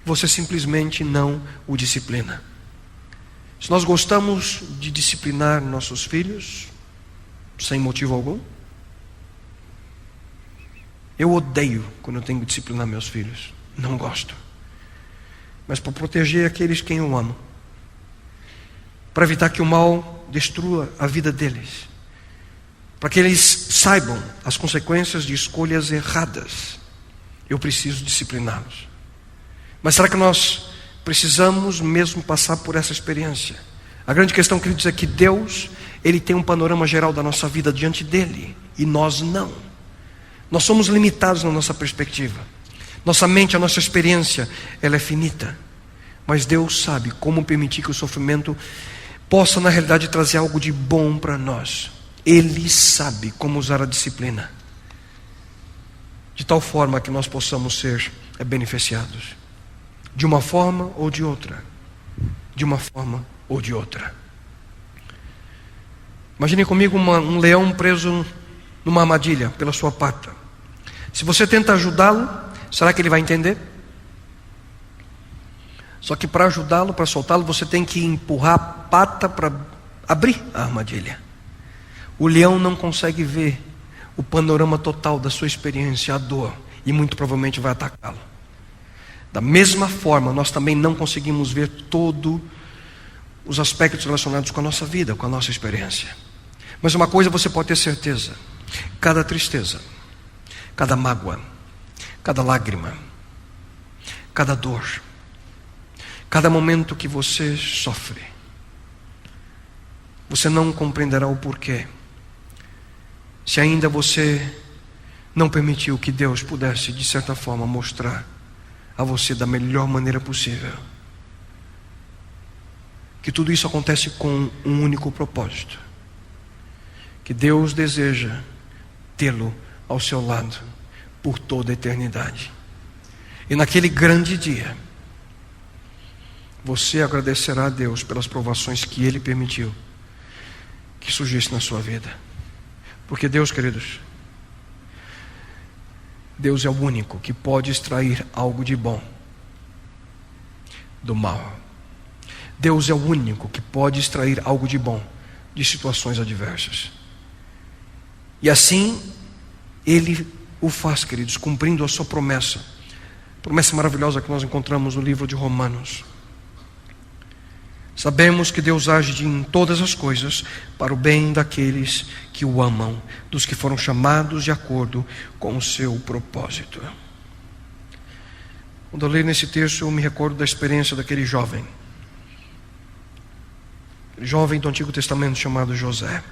e você simplesmente não o disciplina. Se nós gostamos de disciplinar nossos filhos sem motivo algum, eu odeio quando eu tenho que disciplinar meus filhos. Não gosto. Mas para proteger aqueles quem eu amo, para evitar que o mal destrua a vida deles, para que eles saibam as consequências de escolhas erradas, eu preciso discipliná-los. Mas será que nós precisamos mesmo passar por essa experiência? A grande questão, queridos, é que Deus, Ele tem um panorama geral da nossa vida diante dEle, e nós não. Nós somos limitados na nossa perspectiva. Nossa mente, a nossa experiência, ela é finita. Mas Deus sabe como permitir que o sofrimento possa, na realidade, trazer algo de bom para nós. Ele sabe como usar a disciplina, de tal forma que nós possamos ser beneficiados, de uma forma ou de outra. De uma forma ou de outra. Imagine comigo um leão preso numa armadilha pela sua pata. Se você tenta ajudá-lo, será que ele vai entender? Só que para ajudá-lo, para soltá-lo, você tem que empurrar a pata para abrir a armadilha. O leão não consegue ver o panorama total da sua experiência, a dor, e muito provavelmente vai atacá-lo. Da mesma forma, nós também não conseguimos ver todos os aspectos relacionados com a nossa vida, com a nossa experiência. Mas uma coisa você pode ter certeza: cada tristeza, cada mágoa, cada lágrima, cada dor, cada momento que você sofre, você não compreenderá o porquê, se ainda você não permitiu que Deus pudesse, de certa forma, mostrar a você da melhor maneira possível que tudo isso acontece com um único propósito: que Deus deseja tê-lo ao seu lado por toda a eternidade. E naquele grande dia, você agradecerá a Deus pelas provações que Ele permitiu que surgisse na sua vida. Porque Deus, queridos, Deus é o único que pode extrair algo de bom do mal. Deus é o único que pode extrair algo de bom de situações adversas. E assim Ele o faz, queridos, cumprindo a sua promessa. Promessa maravilhosa que nós encontramos no livro de Romanos. Sabemos que Deus age em todas as coisas para o bem daqueles que o amam, dos que foram chamados de acordo com o seu propósito. Quando eu leio nesse texto, eu me recordo da experiência daquele jovem do Antigo Testamento chamado José.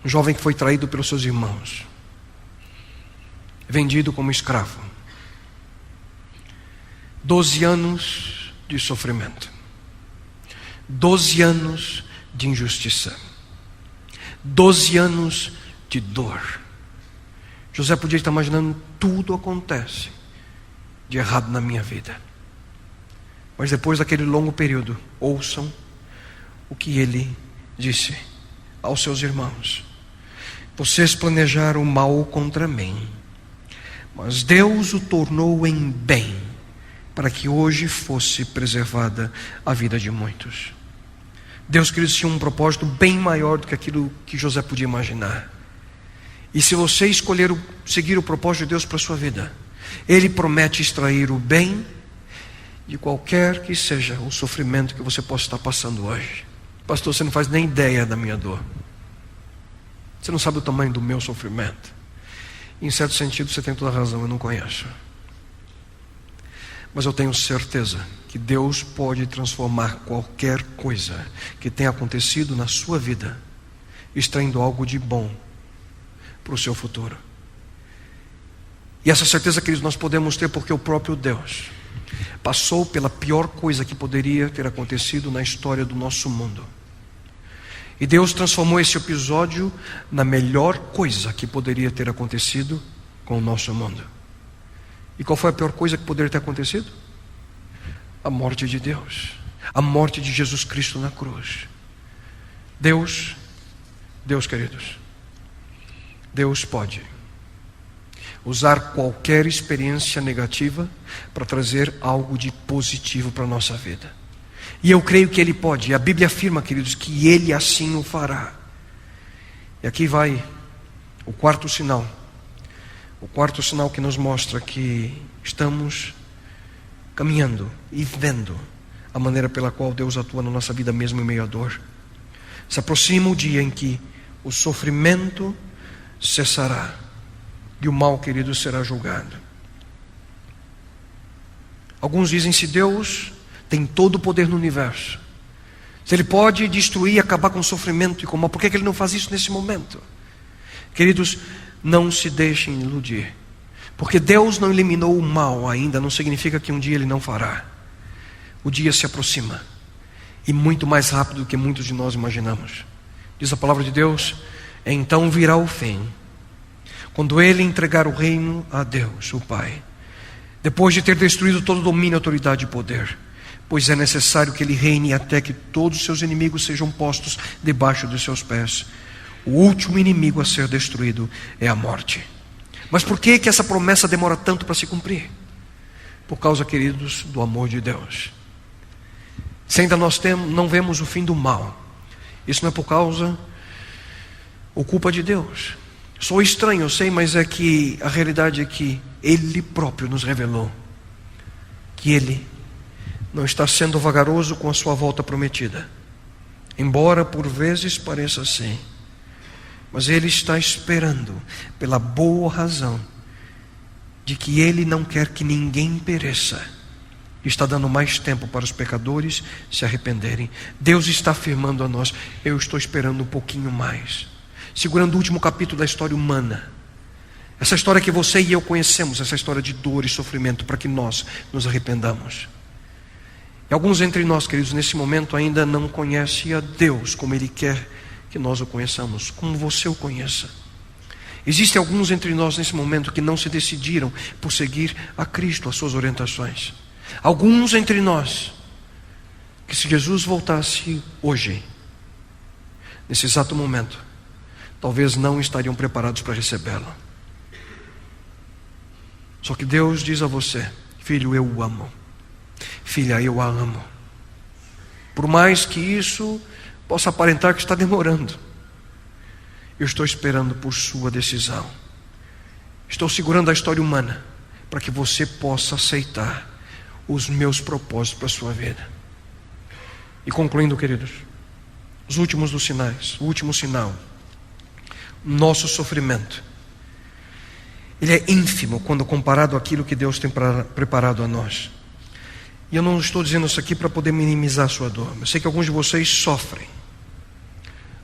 Um jovem que foi traído pelos seus irmãos, vendido como escravo. 12 anos de sofrimento, 12 anos de injustiça, 12 anos de dor. José podia estar imaginando: tudo acontece de errado na minha vida. Mas depois daquele longo período, ouçam o que ele disse aos seus irmãos: vocês planejaram mal contra mim, mas Deus o tornou em bem, para que hoje fosse preservada a vida de muitos. Deus, queridos, tinha um propósito bem maior do que aquilo que José podia imaginar. E se você escolher seguir o propósito de Deus para a sua vida, Ele promete extrair o bem de qualquer que seja o sofrimento que você possa estar passando hoje. Pastor, você não faz nem ideia da minha dor. Você não sabe o tamanho do meu sofrimento. Em certo sentido, você tem toda a razão, eu não conheço. Mas eu tenho certeza que Deus pode transformar qualquer coisa que tenha acontecido na sua vida, extraindo algo de bom para o seu futuro. E essa certeza, queridos, nós podemos ter porque o próprio Deus passou pela pior coisa que poderia ter acontecido na história do nosso mundo. E Deus transformou esse episódio na melhor coisa que poderia ter acontecido com o nosso mundo. E qual foi a pior coisa que poderia ter acontecido? A morte de Deus, a morte de Jesus Cristo na cruz. Deus, queridos, Deus pode usar qualquer experiência negativa para trazer algo de positivo para a nossa vida. E eu creio que Ele pode. E a Bíblia afirma, queridos, que Ele assim o fará. E aqui vai o quarto sinal. O quarto sinal que nos mostra que estamos caminhando e vendo a maneira pela qual Deus atua na nossa vida mesmo em meio à dor. Se aproxima o dia em que o sofrimento cessará e o mal, querido, será julgado. Alguns dizem: se Deus tem todo o poder no universo, se Ele pode destruir e acabar com o sofrimento e com o mal, por que Ele não faz isso nesse momento? Queridos, não se deixem iludir, porque Deus não eliminou o mal ainda, não significa que um dia Ele não fará. O dia se aproxima, e muito mais rápido do que muitos de nós imaginamos. Diz a palavra de Deus: então virá o fim, quando Ele entregar o reino a Deus, o Pai, depois de ter destruído todo o domínio, autoridade e poder. Pois é necessário que Ele reine até que todos os seus inimigos sejam postos debaixo dos seus pés. O último inimigo a ser destruído é a morte. Mas por que essa promessa demora tanto para se cumprir? Por causa, queridos, do amor de Deus. Se ainda nós não vemos o fim do mal, isso não é por causa ou culpa de Deus. Sou estranho, eu sei, mas é que a realidade é que Ele próprio nos revelou que Ele não está sendo vagaroso com a sua volta prometida, embora por vezes pareça assim. Mas Ele está esperando, pela boa razão de que Ele não quer que ninguém pereça. Está dando mais tempo para os pecadores se arrependerem. Deus está afirmando a nós: eu estou esperando um pouquinho mais, segurando o último capítulo da história humana. Essa história que você e eu conhecemos, essa história de dor e sofrimento, para que nós nos arrependamos. E alguns entre nós, queridos, nesse momento ainda não conhecem a Deus como Ele quer que nós o conheçamos, como você o conheça. Existem alguns entre nós nesse momento que não se decidiram por seguir a Cristo, as suas orientações. Alguns entre nós que, se Jesus voltasse hoje, nesse exato momento, talvez não estariam preparados para recebê-lo. Só que Deus diz a você: filho, eu o amo. Filha, eu a amo. Por mais que isso possa aparentar que está demorando, eu estou esperando por sua decisão. Estou segurando a história humana para que você possa aceitar os meus propósitos para a sua vida. E concluindo, queridos, os últimos dos sinais, o último sinal: nosso sofrimento, ele é ínfimo quando comparado àquilo que Deus tem preparado a nós. E eu não estou dizendo isso aqui para poder minimizar a sua dor. Eu sei que alguns de vocês sofrem.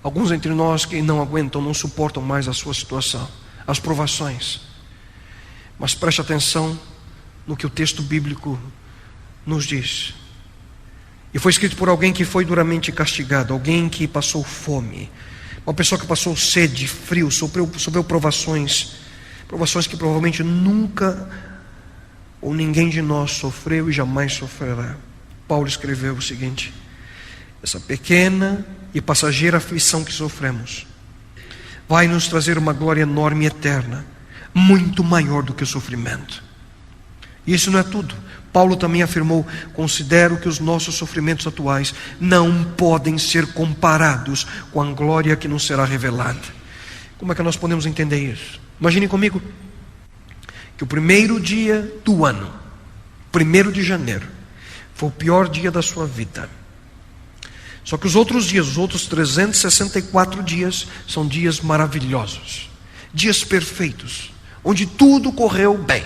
Alguns entre nós que não aguentam, não suportam mais a sua situação, as provações. Mas preste atenção no que o texto bíblico nos diz. E foi escrito por alguém que foi duramente castigado, alguém que passou fome, uma pessoa que passou sede, frio, sofreu provações que provavelmente nunca ou ninguém de nós sofreu e jamais sofrerá. Paulo escreveu o seguinte: essa pequena e passageira aflição que sofremos vai nos trazer uma glória enorme e eterna, muito maior do que o sofrimento. E isso não é tudo. Paulo também afirmou: considero que os nossos sofrimentos atuais não podem ser comparados com a glória que nos será revelada. Como é que nós podemos entender isso? Imagine comigo que o primeiro dia do ano, 1º de janeiro, foi o pior dia da sua vida. Só que os outros dias, os outros 364 dias, são dias maravilhosos, dias perfeitos, onde tudo correu bem.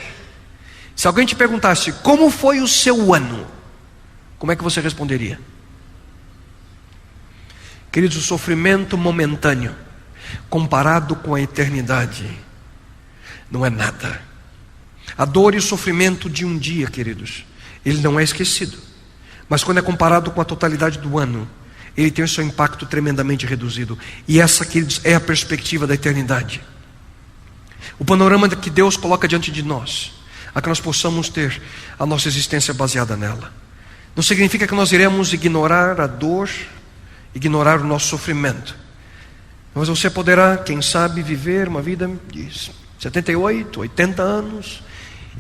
Se alguém te perguntasse: como foi o seu ano? Como é que você responderia? Queridos, o sofrimento momentâneo, comparado com a eternidade, não é nada. A dor e o sofrimento de um dia, queridos, ele não é esquecido. Mas quando é comparado com a totalidade do ano, ele tem o seu impacto tremendamente reduzido. E essa, queridos, é a perspectiva da eternidade. O panorama que Deus coloca diante de nós, a que nós possamos ter a nossa existência baseada nela. Não significa que nós iremos ignorar a dor, ignorar o nosso sofrimento. Mas você poderá, quem sabe, viver uma vida de 78, 80 anos.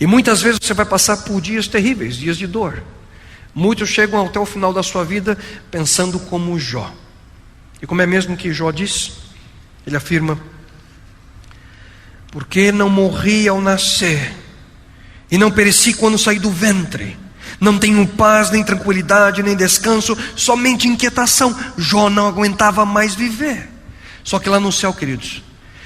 E muitas vezes você vai passar por dias terríveis, dias de dor. Muitos chegam até o final da sua vida pensando como Jó. E como é mesmo que Jó diz? Ele afirma: por que não morri ao nascer, e não pereci quando saí do ventre? Não tenho paz, nem tranquilidade, nem descanso, somente inquietação. Jó não aguentava mais viver. Só que lá no céu, queridos,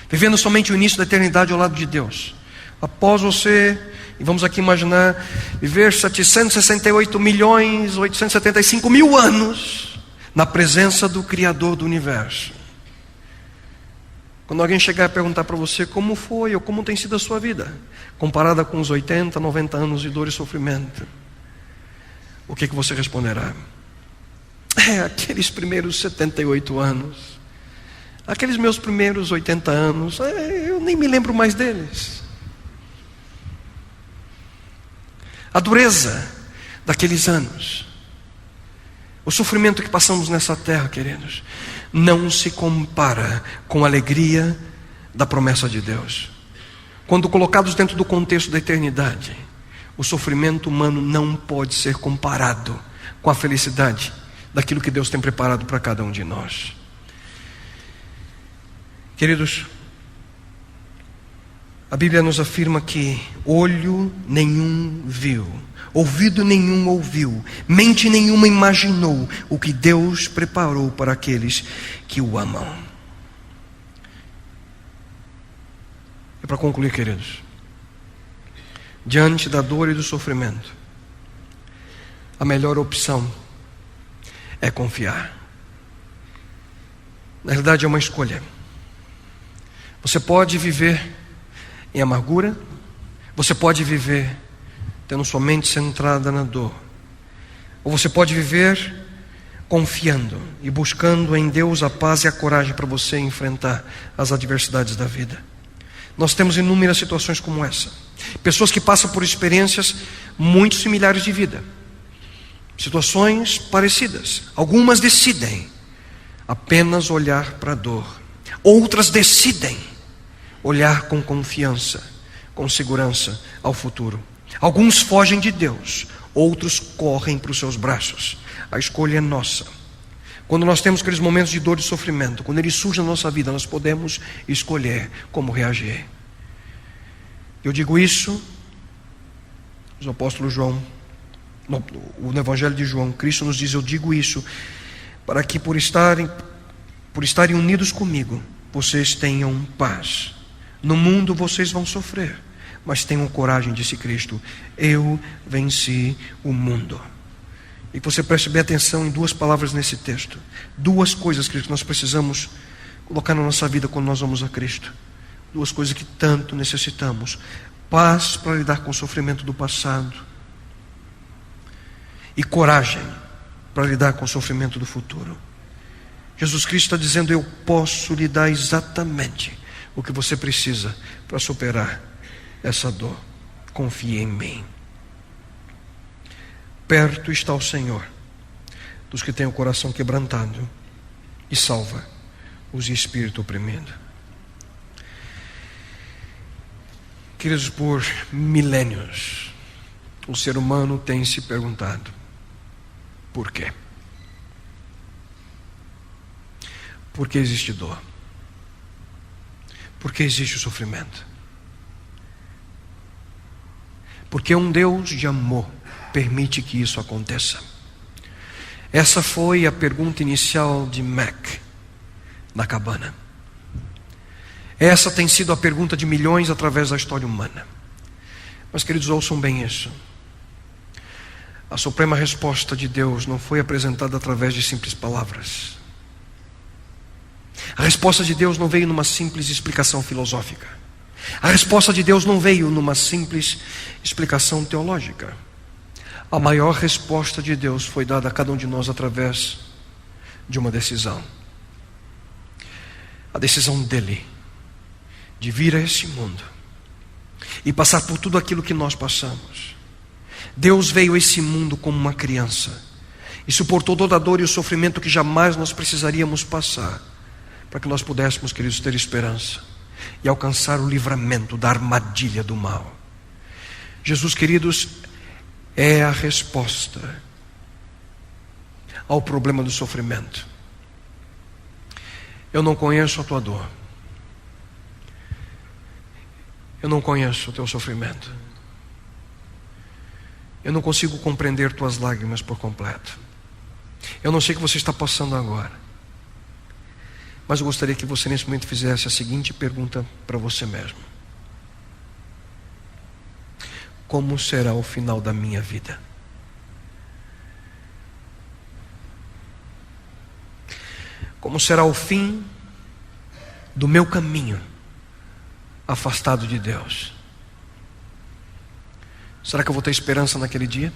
vivendo somente o início da eternidade ao lado de Deus, após você, e vamos aqui imaginar, viver 768.875.000 anos na presença do Criador do Universo. Quando alguém chegar a perguntar para você como foi ou como tem sido a sua vida, comparada com os 80, 90 anos de dor e sofrimento, o que você responderá? Aqueles primeiros 78 anos, aqueles meus primeiros 80 anos, eu nem me lembro mais deles. A dureza daqueles anos, o sofrimento que passamos nessa terra, queridos, não se compara com a alegria da promessa de Deus. Quando colocados dentro do contexto da eternidade, o sofrimento humano não pode ser comparado com a felicidade daquilo que Deus tem preparado para cada um de nós. Queridos, a Bíblia nos afirma que olho nenhum viu, ouvido nenhum ouviu, mente nenhuma imaginou o que Deus preparou para aqueles que o amam. E para concluir, queridos, diante da dor e do sofrimento, a melhor opção é confiar. Na realidade é uma escolha. Você pode viver em amargura, você pode viver tendo sua mente centrada na dor, ou você pode viver confiando e buscando em Deus a paz e a coragem para você enfrentar as adversidades da vida. Nós temos inúmeras situações como essa, pessoas que passam por experiências muito similares de vida, situações parecidas. Algumas decidem apenas olhar para a dor, outras decidem olhar com confiança, com segurança ao futuro. Alguns fogem de Deus, outros correm para os seus braços. A escolha é nossa. Quando nós temos aqueles momentos de dor e sofrimento, quando eles surgem na nossa vida, nós podemos escolher como reagir. Eu digo isso, o apóstolo João, no Evangelho de João, Cristo nos diz: eu digo isso para que por estarem unidos comigo, vocês tenham paz. No mundo vocês vão sofrer, mas tenham coragem, disse Cristo, eu venci o mundo. E você preste bem atenção em duas palavras nesse texto, duas coisas que nós precisamos colocar na nossa vida quando nós vamos a Cristo, duas coisas que tanto necessitamos: paz para lidar com o sofrimento do passado e coragem para lidar com o sofrimento do futuro. Jesus Cristo está dizendo: eu posso lhe dar exatamente o que você precisa para superar essa dor. Confie em mim. Perto está o Senhor dos que têm o coração quebrantado e salva os de espírito oprimido. Queridos, por milênios o ser humano tem se perguntado: por quê? Por que existe dor? Por que existe o sofrimento? Porque um Deus de amor permite que isso aconteça. Essa foi a pergunta inicial de Mac na cabana. Essa tem sido a pergunta de milhões através da história humana. Mas, queridos, ouçam bem isso. A suprema resposta de Deus não foi apresentada através de simples palavras. A resposta de Deus não veio numa simples explicação filosófica. A resposta de Deus não veio numa simples explicação teológica. A maior resposta de Deus foi dada a cada um de nós através de uma decisão. A decisão dele de vir a esse mundo e passar por tudo aquilo que nós passamos. Deus veio a esse mundo como uma criança e suportou toda a dor e o sofrimento que jamais nós precisaríamos passar, para que nós pudéssemos, queridos, ter esperança e alcançar o livramento da armadilha do mal. Jesus, queridos, é a resposta ao problema do sofrimento. Eu não conheço a tua dor. Eu não conheço o teu sofrimento. Eu não consigo compreender tuas lágrimas por completo. Eu não sei o que você está passando agora. Mas eu gostaria que você nesse momento fizesse a seguinte pergunta para você mesmo: como será o final da minha vida? Como será o fim do meu caminho afastado de Deus? Será que eu vou ter esperança naquele dia?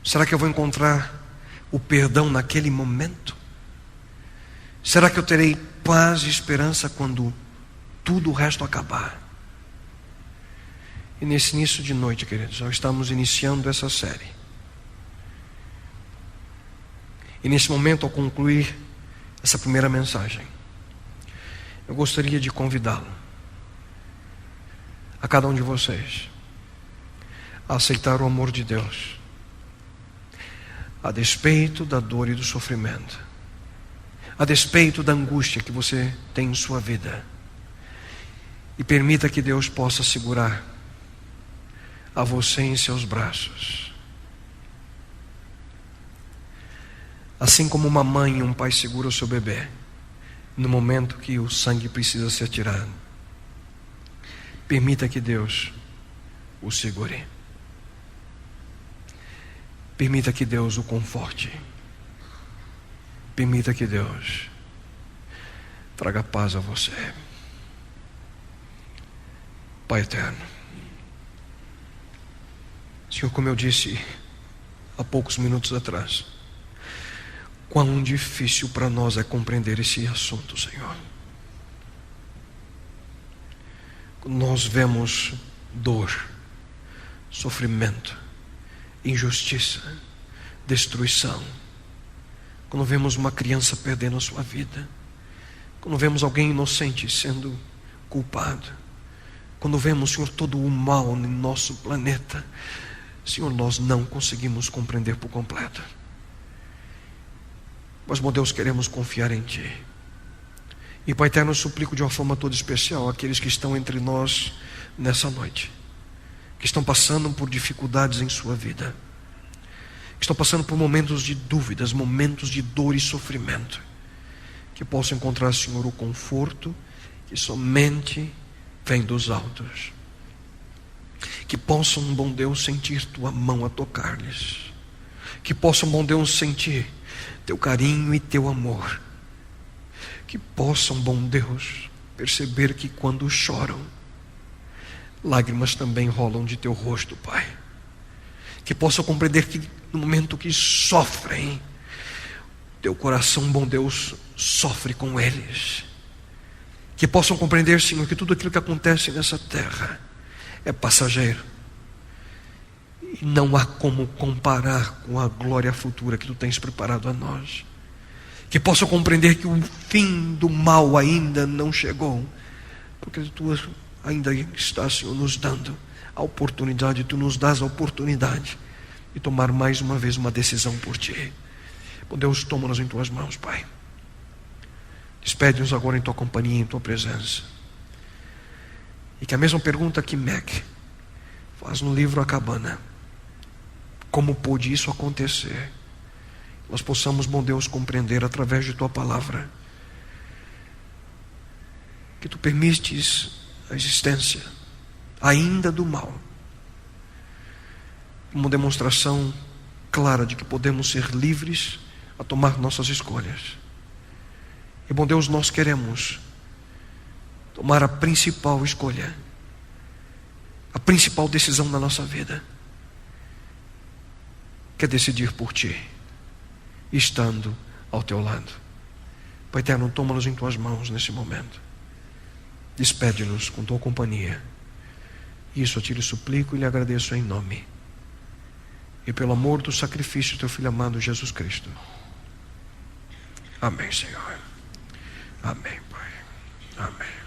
Será que eu vou encontrar o perdão naquele momento? Será que eu terei paz e esperança quando tudo o resto acabar? E nesse início de noite, queridos, nós estamos iniciando essa série. E nesse momento, ao concluir essa primeira mensagem, eu gostaria de convidá-lo, a cada um de vocês, a aceitar o amor de Deus, a despeito da dor e do sofrimento, a despeito da angústia que você tem em sua vida. E permita que Deus possa segurar a você em seus braços. Assim como uma mãe e um pai seguram o seu bebê no momento que o sangue precisa ser tirado, permita que Deus o segure. Permita que Deus o conforte. Permita que Deus traga paz a você. Pai eterno, Senhor, como eu disse há poucos minutos atrás, quão difícil para nós é compreender esse assunto, Senhor. Nós vemos dor, sofrimento, injustiça, destruição. Quando vemos uma criança perdendo a sua vida, quando vemos alguém inocente sendo culpado, quando vemos, Senhor, todo o mal no nosso planeta, Senhor, nós não conseguimos compreender por completo. Mas, meu Deus, queremos confiar em Ti. E, Pai eterno, eu suplico de uma forma toda especial aqueles que estão entre nós nessa noite, que estão passando por dificuldades em sua vida, que estão passando por momentos de dúvidas, momentos de dor e sofrimento, que possam encontrar, Senhor, o conforto que somente vem dos altos. Que possam, bom Deus, sentir Tua mão a tocar-lhes. Que possam, bom Deus, sentir Teu carinho e Teu amor. Que possam, bom Deus, perceber que quando choram, lágrimas também rolam de Teu rosto, Pai. Que possam compreender que no momento que sofrem, Teu coração, bom Deus, sofre com eles. Que possam compreender, Senhor, que tudo aquilo que acontece nessa terra é passageiro. E não há como comparar com a glória futura que Tu tens preparado a nós. Que possam compreender que o fim do mal ainda não chegou, porque Tu ainda estás, Senhor, nos dando a oportunidade, Tu nos dás a oportunidade de tomar mais uma vez uma decisão por Ti. Bom Deus, toma-nos em Tuas mãos, Pai. Despede-nos agora em Tua companhia, em Tua presença. E que a mesma pergunta que Mac faz no livro A Cabana, como pôde isso acontecer, nós possamos, bom Deus, compreender através de Tua palavra que Tu permites a existência ainda do mal, uma demonstração clara de que podemos ser livres a tomar nossas escolhas. E, bom Deus, nós queremos tomar a principal escolha, a principal decisão da nossa vida, que é decidir por Ti, estando ao Teu lado. Pai eterno, toma-nos em Tuas mãos nesse momento. Despede-nos com tua companhia. Isso eu te lhe suplico e lhe agradeço em nome. E pelo amor do sacrifício do teu Filho amado Jesus Cristo. Amém, Senhor. Amém, Pai. Amém.